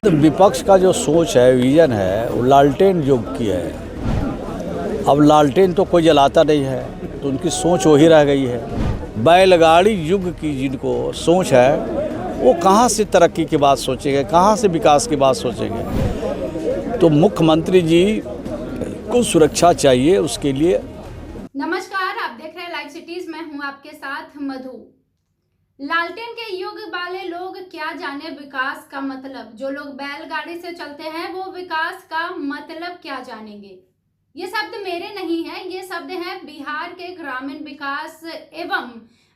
तो विपक्ष का जो सोच है, विजन है, वो लालटेन युग की है। अब लालटेन तो कोई जलाता नहीं है, तो उनकी सोच वही रह गई है। बैलगाड़ी युग की जिनको सोच है, वो कहाँ से तरक्की की बात सोचेंगे, कहाँ से विकास की बात सोचेंगे। तो मुख्यमंत्री जी को सुरक्षा चाहिए, उसके लिए। नमस्कार, आप देख रहे हैं लाइव सिटीज। मैं हूं आपके साथ मधु। लालटेन के युग वाले लोग क्या जाने विकास का मतलब। जो लोग बैलगाड़ी से चलते हैं वो विकास का मतलब क्या जानेंगे। ये शब्द मेरे नहीं है, ये शब्द हैं बिहार के ग्रामीण विकास एवं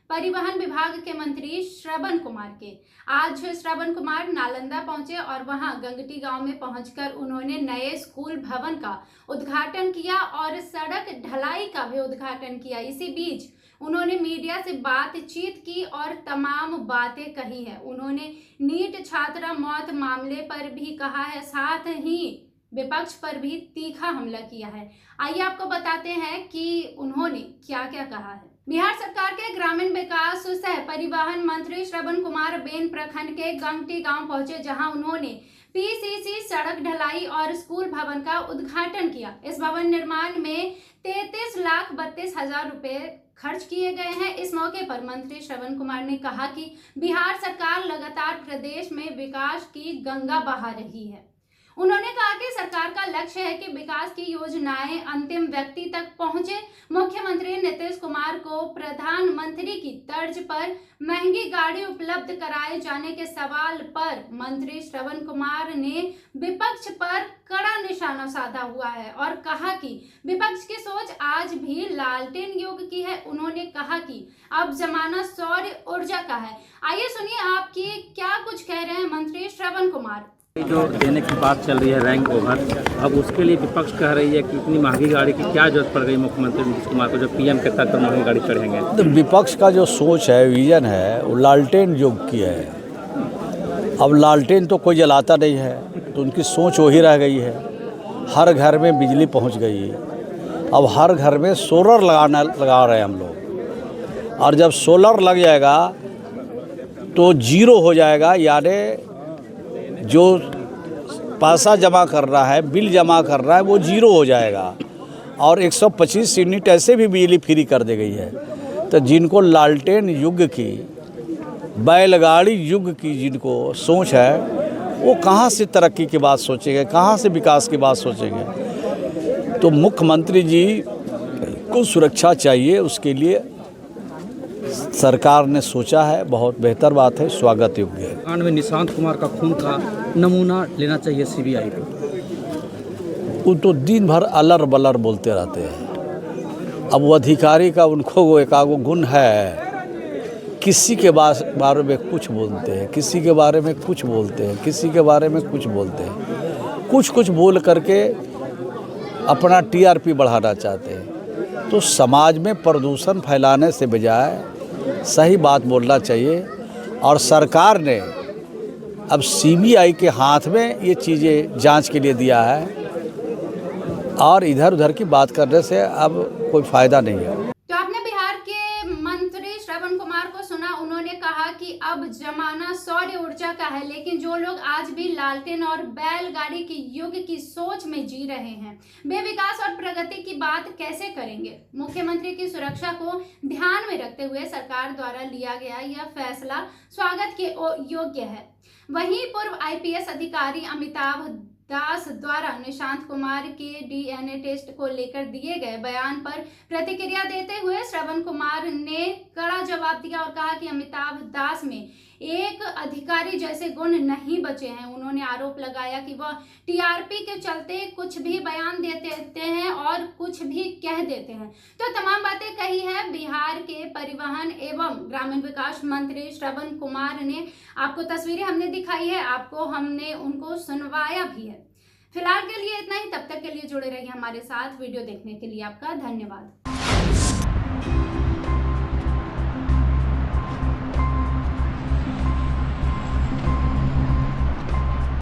परिवहन विभाग के मंत्री श्रवण कुमार के। आज श्रवण कुमार नालंदा पहुंचे और वहां गंगटी गांव में पहुंचकर उन्होंने नए स्कूल भवन का उद्घाटन किया और सड़क ढलाई का भी उद्घाटन किया। इसी बीच उन्होंने मीडिया से बातचीत की और तमाम बातें कही है। उन्होंने नीट छात्रा मौत मामले पर भी कहा है, साथ ही विपक्ष पर भी तीखा हमला किया है। आइए आपको बताते हैं कि उन्होंने क्या क्या कहा है। बिहार सरकार के ग्रामीण विकास सह परिवहन मंत्री श्रवण कुमार बेन प्रखंड के गंगटी गांव पहुंचे, जहां उन्होंने पीसीसी सड़क ढलाई और स्कूल भवन का उद्घाटन किया। इस भवन निर्माण में 33,32,000 रुपए खर्च किए गए हैं। इस मौके पर मंत्री श्रवण कुमार ने कहा कि बिहार सरकार लगातार प्रदेश में विकास की गंगा बहा रही है। उन्होंने कहा कि सरकार का लक्ष्य है कि विकास की योजनाएं अंतिम व्यक्ति तक पहुंचे। मुख्यमंत्री नीतीश कुमार को प्रधानमंत्री की तर्ज पर महंगी गाड़ी उपलब्ध कराए जाने के सवाल पर मंत्री श्रवण कुमार ने विपक्ष पर कड़ा निशाना साधा हुआ है और कहा कि विपक्ष की सोच आज भी लालटेन युग की है। उन्होंने कहा कि अब जमाना सौर ऊर्जा का है। आइए सुनिए आपकी क्या कुछ कह रहे हैं मंत्री श्रवण कुमार। जो देने की बात चल रही है रैंक ओवर, अब उसके लिए विपक्ष कह रही है कि इतनी महंगी गाड़ी की क्या जरूरत पड़ गई मुख्यमंत्री नीतीश कुमार को, जो पीएम के तहत महंगी गाड़ी चढ़ेंगे। तो विपक्ष का जो सोच है, विजन है, वो लालटेन युग की है। अब लालटेन तो कोई जलाता नहीं है, तो उनकी सोच वही रह गई है। हर घर में बिजली पहुंच गई है। अब हर घर में सोलर लगा रहे हैं हम लोग, और जब सोलर लग जाएगा तो जीरो हो जाएगा, यानी जो पैसा जमा कर रहा है, बिल जमा कर रहा है, वो जीरो हो जाएगा। और 125 यूनिट ऐसे भी बिजली फ्री कर दी गई है। तो जिनको लालटेन युग की, बैलगाड़ी युग की जिनको सोच है, वो कहाँ से तरक्की की बात सोचेंगे, कहाँ से विकास की बात सोचेंगे। तो मुख्यमंत्री जी को सुरक्षा चाहिए, उसके लिए सरकार ने सोचा है। बहुत बेहतर बात है, स्वागत योग्य है। कांड में निशांत कुमार का खून का नमूना लेना चाहिए सीबीआई को। वो तो दिन भर अलर बलर बोलते रहते हैं। अब वो अधिकारी का उनको वो एकागो गुण है, किसी के बारे में कुछ बोलते हैं, किसी के बारे में कुछ बोलते हैं, किसी के बारे में कुछ बोलते हैं, कुछ बोल करके अपना टीआरपी बढ़ाना चाहते हैं। तो समाज में प्रदूषण फैलाने से बजाय सही बात बोलना चाहिए। और सरकार ने अब सीबीआई के हाथ में ये चीज़ें जांच के लिए दिया है, और इधर उधर की बात करने से अब कोई फ़ायदा नहीं है। तो आपने बिहार के मंत्री श्रवण कुमार को सुना। उन्होंने कहा कि अब जमाना सौर ऊर्जा का है, लेकिन जो लोग आज भी लालटेन और बैलगाड़ी के युग की सोच में जी रहे हैं, वे विकास और प्रगति की बात कैसे करेंगे। मुख्यमंत्री की सुरक्षा को ध्यान में रखते हुए सरकार द्वारा लिया गया यह फैसला स्वागत के योग्य है। वहीं पूर्व आईपीएस अधिकारी अमिताभ दास द्वारा निशांत कुमार के डीएनए टेस्ट को लेकर दिए गए बयान पर प्रतिक्रिया देते हुए श्रवण कुमार ने कड़ा जवाब दिया और कहा कि अमिताभ दास में एक अधिकारी जैसे गुण नहीं बचे हैं। उन्होंने आरोप लगाया कि वह टीआरपी के चलते कुछ भी बयान देते हैं और कुछ भी कह देते हैं। तो तमाम बातें कही है बिहार के परिवहन एवं ग्रामीण विकास मंत्री श्रवण कुमार ने। आपको तस्वीरें हमने दिखाई है, आपको हमने उनको सुनवाया भी है। फिलहाल के लिए इतना ही। तब तक के लिए जुड़े रहिए हमारे साथ। वीडियो देखने के लिए आपका धन्यवाद।